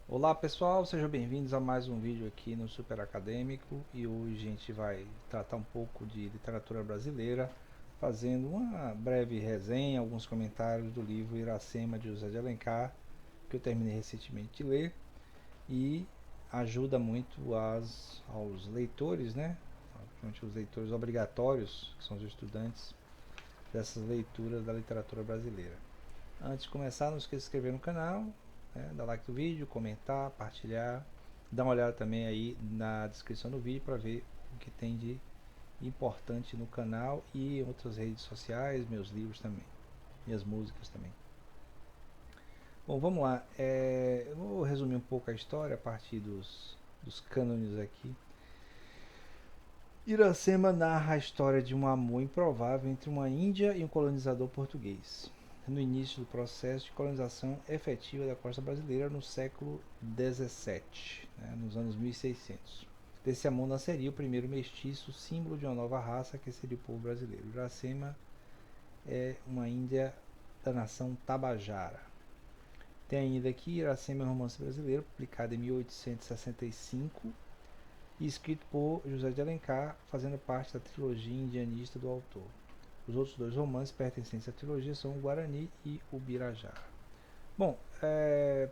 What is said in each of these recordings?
Olá pessoal, sejam bem-vindos a mais um vídeo aqui no Super Acadêmico, e hoje a gente vai tratar um pouco de literatura brasileira, fazendo uma breve resenha, alguns comentários do livro Iracema de José de Alencar, que eu terminei recentemente de ler e ajuda muito aos leitores, né? Principalmente os leitores obrigatórios, que são os estudantes dessas leituras da literatura brasileira. Antes de começar, não esqueça de se inscrever no canal, né, dar like no vídeo, comentar, partilhar. Dá uma olhada também aí na descrição do vídeo para ver o que tem de importante no canal e em outras redes sociais, meus livros também, minhas músicas também. Bom, vamos lá. Eu vou resumir um pouco a história a partir dos cânones aqui. Iracema narra a história de um amor improvável entre uma índia e um colonizador português, no início do processo de colonização efetiva da costa brasileira no século XVII, né, nos anos 1600. Desse amor nasceria o primeiro mestiço, símbolo de uma nova raça que seria o povo brasileiro. Iracema é uma índia da nação Tabajara. Tem ainda aqui Iracema é um romance brasileiro, publicado em 1865 e escrito por José de Alencar, fazendo parte da trilogia indianista do autor. Os outros dois romances pertencentes à trilogia são o Guarani e o Birajara. Bom,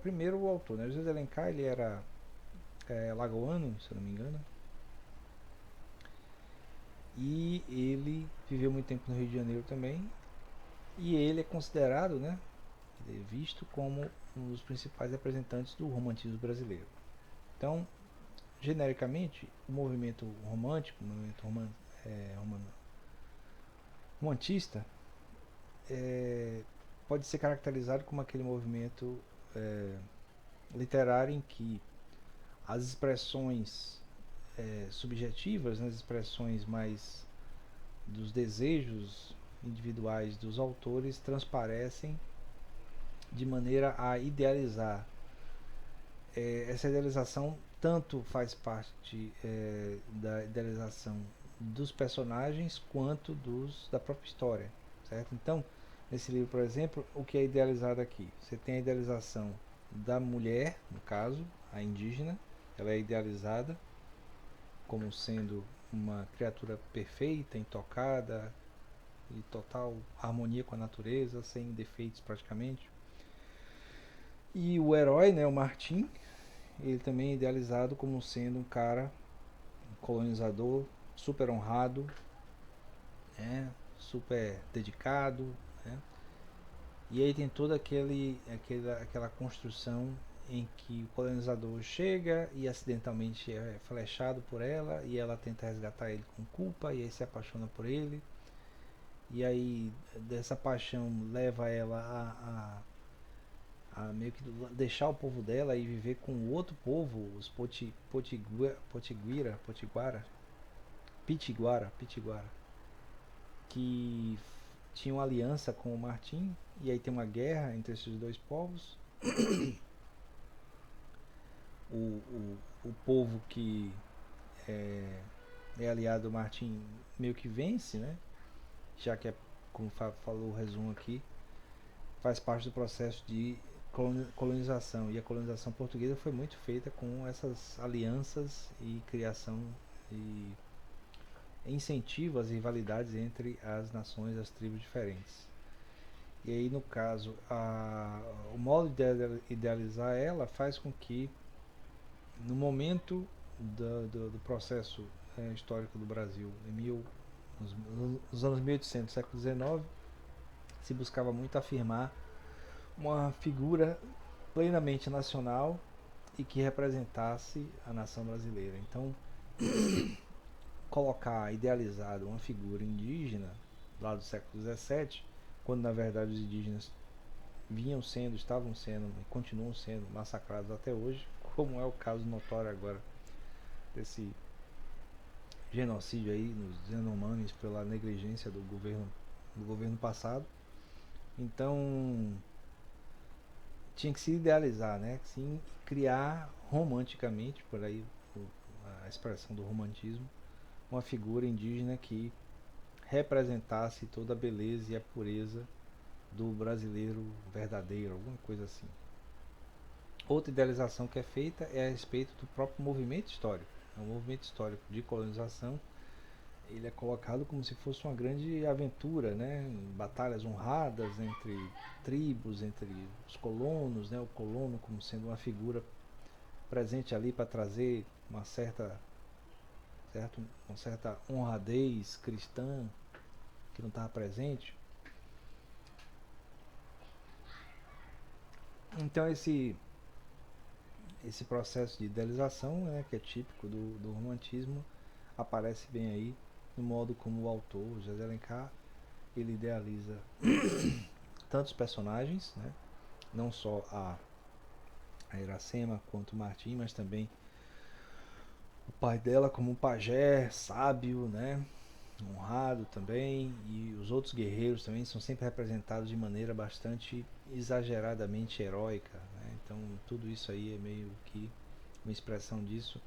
primeiro o autor, né? José de Alencar, ele era lagoano, se eu não me engano, e ele viveu muito tempo no Rio de Janeiro também, e ele é considerado, né, ele é visto como um dos principais representantes do romantismo brasileiro. Então, genericamente, o movimento romântico, o movimento romantista, pode ser caracterizado como aquele movimento literário em que as expressões subjetivas, né, as expressões mais dos desejos individuais dos autores transparecem de maneira a idealizar. Essa idealização tanto faz parte da idealização dos personagens quanto da própria história, certo? Então, nesse livro, por exemplo, o que é idealizado aqui? Você tem a idealização da mulher, no caso, a indígena, ela é idealizada como sendo uma criatura perfeita, intocada, em total harmonia com a natureza, sem defeitos praticamente. E o herói, né, o Martim, ele também é idealizado como sendo um cara colonizador, super honrado, né, super dedicado, né? E aí tem toda aquela construção em que o colonizador chega e acidentalmente é flechado por ela, e ela tenta resgatar ele com culpa, e aí se apaixona por ele, e aí dessa paixão leva ela a meio que deixar o povo dela e viver com o outro povo, os Pitiguara, que tinham aliança com o Martim, e aí tem uma guerra entre esses dois povos. O povo que é aliado ao Martim meio que vence, né? Já que, como falou o resumo aqui, faz parte do processo de colonização, e a colonização portuguesa foi muito feita com essas alianças e criação e incentivo às rivalidades entre as nações, as tribos diferentes. E aí, no caso, o modo de idealizar ela faz com que, no momento do processo histórico do Brasil, nos anos 1800, século XIX, se buscava muito afirmar uma figura plenamente nacional e que representasse a nação brasileira. Então, colocar idealizado uma figura indígena lá do século XVII, quando na verdade os indígenas estavam sendo e continuam sendo massacrados até hoje, como é o caso notório agora desse genocídio aí nos Yanomamis pela negligência do governo passado. Então, tinha que se idealizar, né? Sim, criar romanticamente, por aí a expressão do romantismo, uma figura indígena que representasse toda a beleza e a pureza do brasileiro verdadeiro, alguma coisa assim. Outra idealização que é feita é a respeito do próprio movimento histórico. O movimento histórico de colonização, ele é colocado como se fosse uma grande aventura, né? Batalhas honradas entre tribos, entre os colonos, né? O colono como sendo uma figura presente ali para trazer uma certa honradez cristã que não estava presente. Então esse processo de idealização, né, que é típico do romantismo, aparece bem aí no modo como o autor, José de Alencar, ele idealiza tantos personagens, né, não só a Iracema quanto o Martim, mas também o pai dela como um pajé, sábio, né, honrado também, e os outros guerreiros também são sempre representados de maneira bastante exageradamente heróica, né? Então tudo isso aí é meio que uma expressão disso.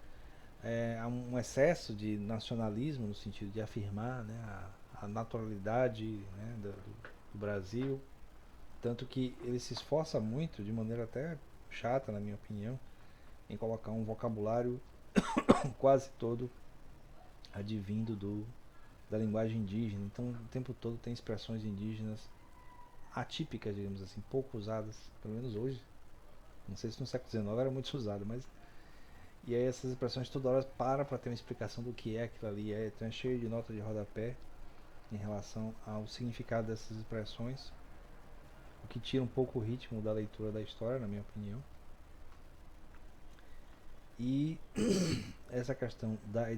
Há um excesso de nacionalismo no sentido de afirmar, né, a naturalidade, né, do Brasil, tanto que ele se esforça muito, de maneira até chata na minha opinião, em colocar um vocabulário quase todo advindo da linguagem indígena. Então o tempo todo tem expressões indígenas atípicas, digamos assim, pouco usadas, pelo menos hoje. Não sei se no século XIX era muito usado, mas e aí essas expressões toda hora para ter uma explicação do que é aquilo ali. Então é cheio de nota de rodapé em relação ao significado dessas expressões, o que tira um pouco o ritmo da leitura da história, na minha opinião. E essa questão da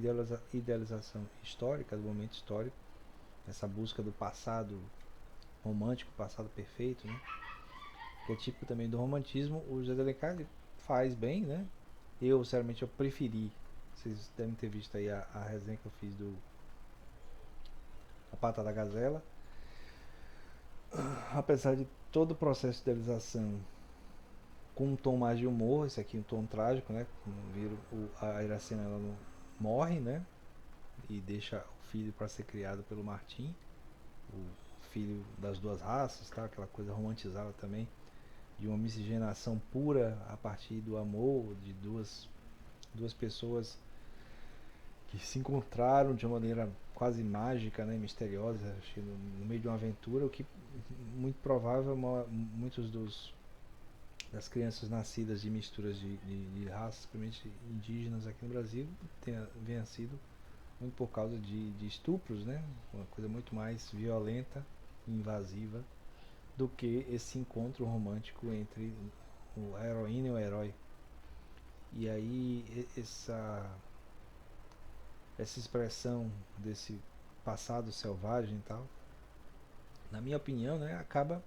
idealização histórica, do momento histórico, essa busca do passado romântico, passado perfeito, né? Que é típico também do romantismo, o José de Alencar faz bem, né? Eu, sinceramente, eu preferi. Vocês devem ter visto aí a resenha que eu fiz do A Pata da Gazela. Apesar de todo o processo de idealização com um tom mais de humor, esse aqui um tom trágico, né? Como viram, a Iracema ela não morre, né? E deixa o filho para ser criado pelo Martim, o filho das duas raças, tá? Aquela coisa romantizada também de uma miscigenação pura a partir do amor de duas pessoas que se encontraram de uma maneira quase mágica, né, misteriosa, no meio de uma aventura, o que muito provável muitos das crianças nascidas de misturas de raças, principalmente indígenas aqui no Brasil, venha sido muito por causa de estupros, né, uma coisa muito mais violenta e invasiva do que esse encontro romântico entre a heroína e o herói. E aí essa expressão desse passado selvagem e tal, na minha opinião, né, acaba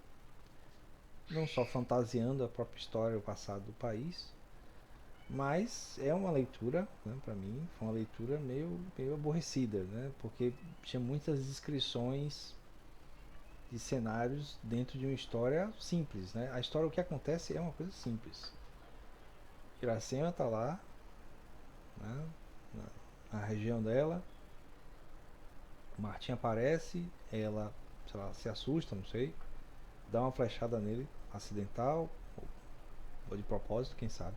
não só fantasiando a própria história, o passado do país, mas é uma leitura, né, para mim, foi uma leitura meio aborrecida, né, porque tinha muitas descrições de cenários dentro de uma história simples, né? A história, o que acontece é uma coisa simples. Iracema está lá, né, na região dela, Martim aparece, ela, sei lá, se assusta, não sei, dá uma flechada nele, acidental, ou de propósito, quem sabe.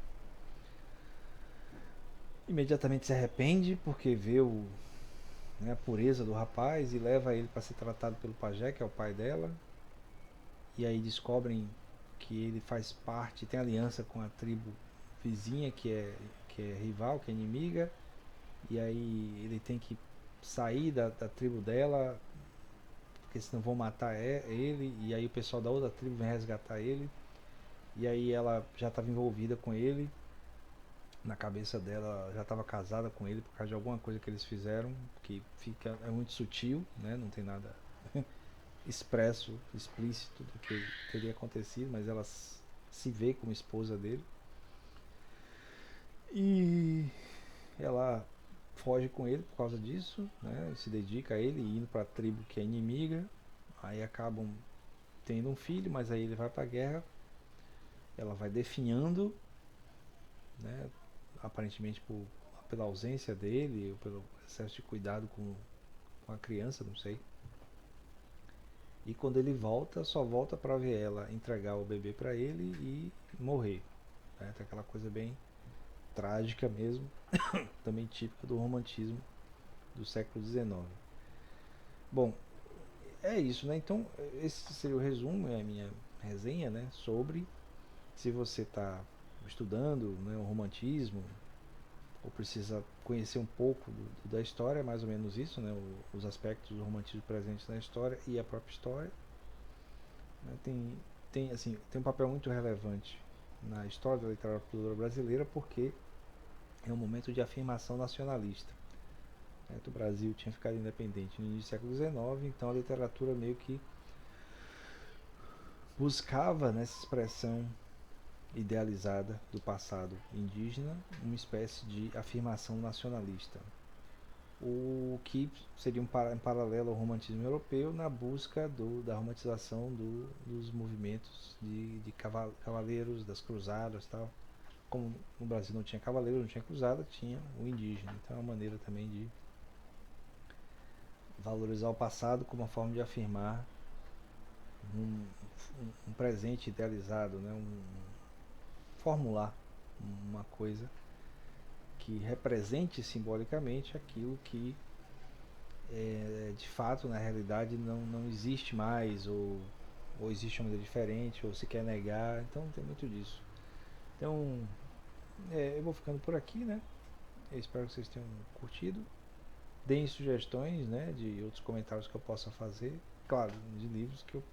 Imediatamente se arrepende porque vê né, a pureza do rapaz e leva ele para ser tratado pelo pajé, que é o pai dela. E aí descobrem que ele faz parte, tem aliança com a tribo vizinha que é rival, que é inimiga. E aí ele tem que sair da tribo dela, porque senão vão matar ele. E aí o pessoal da outra tribo vem resgatar ele. E aí ela já estava envolvida com ele. Na cabeça dela já estava casada com ele por causa de alguma coisa que eles fizeram, que é muito sutil, né? Não tem nada expresso, explícito do que teria acontecido, mas ela se vê como esposa dele. E ela foge com ele por causa disso, né? Se dedica a ele, indo para a tribo que é inimiga. Aí acabam tendo um filho, mas aí ele vai para a guerra. Ela vai definhando, né? Aparentemente pela ausência dele, ou pelo excesso de cuidado com a criança, não sei. E quando ele volta, só volta para ver ela entregar o bebê para ele e morrer. Né? Tem aquela coisa bem trágica mesmo, também típica do romantismo do século XIX. Bom, é isso, né? Então, esse seria o resumo, é a minha resenha, né? Sobre se você está estudando, né, o romantismo, ou precisa conhecer um pouco da história, é mais ou menos isso, né? Os aspectos do romantismo presentes na história e a própria história. Né? Tem um papel muito relevante na história da literatura brasileira porque é um momento de afirmação nacionalista. Né? O Brasil tinha ficado independente no início do século XIX, então a literatura meio que buscava nessa expressão idealizada do passado indígena uma espécie de afirmação nacionalista, o que seria um paralelo ao romantismo europeu na busca da romantização dos movimentos de cavaleiros, das cruzadas, tal. Como no Brasil não tinha cavaleiro, não tinha cruzada, tinha o indígena. Então é uma maneira também de valorizar o passado como uma forma de afirmar um, um presente idealizado, né? Formular uma coisa que represente simbolicamente aquilo que de fato na realidade não existe mais, ou existe uma maneira diferente, ou se quer negar. Então tem muito disso. Então eu vou ficando por aqui, né? Eu espero que vocês tenham curtido. Deem sugestões, né, de outros comentários que eu possa fazer, claro, de livros que eu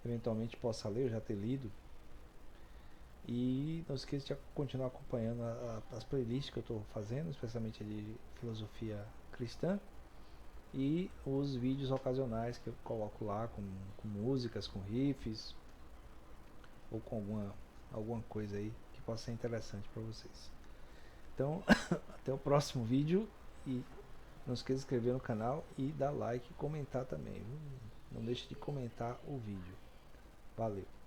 eventualmente possa ler, eu já ter lido. E não esqueça de continuar acompanhando as playlists que eu estou fazendo, especialmente de filosofia cristã, e os vídeos ocasionais que eu coloco lá com músicas, com riffs, ou com alguma coisa aí que possa ser interessante para vocês. Então, até o próximo vídeo e não esqueça de se inscrever no canal e dar like e comentar também. Não deixe de comentar o vídeo. Valeu!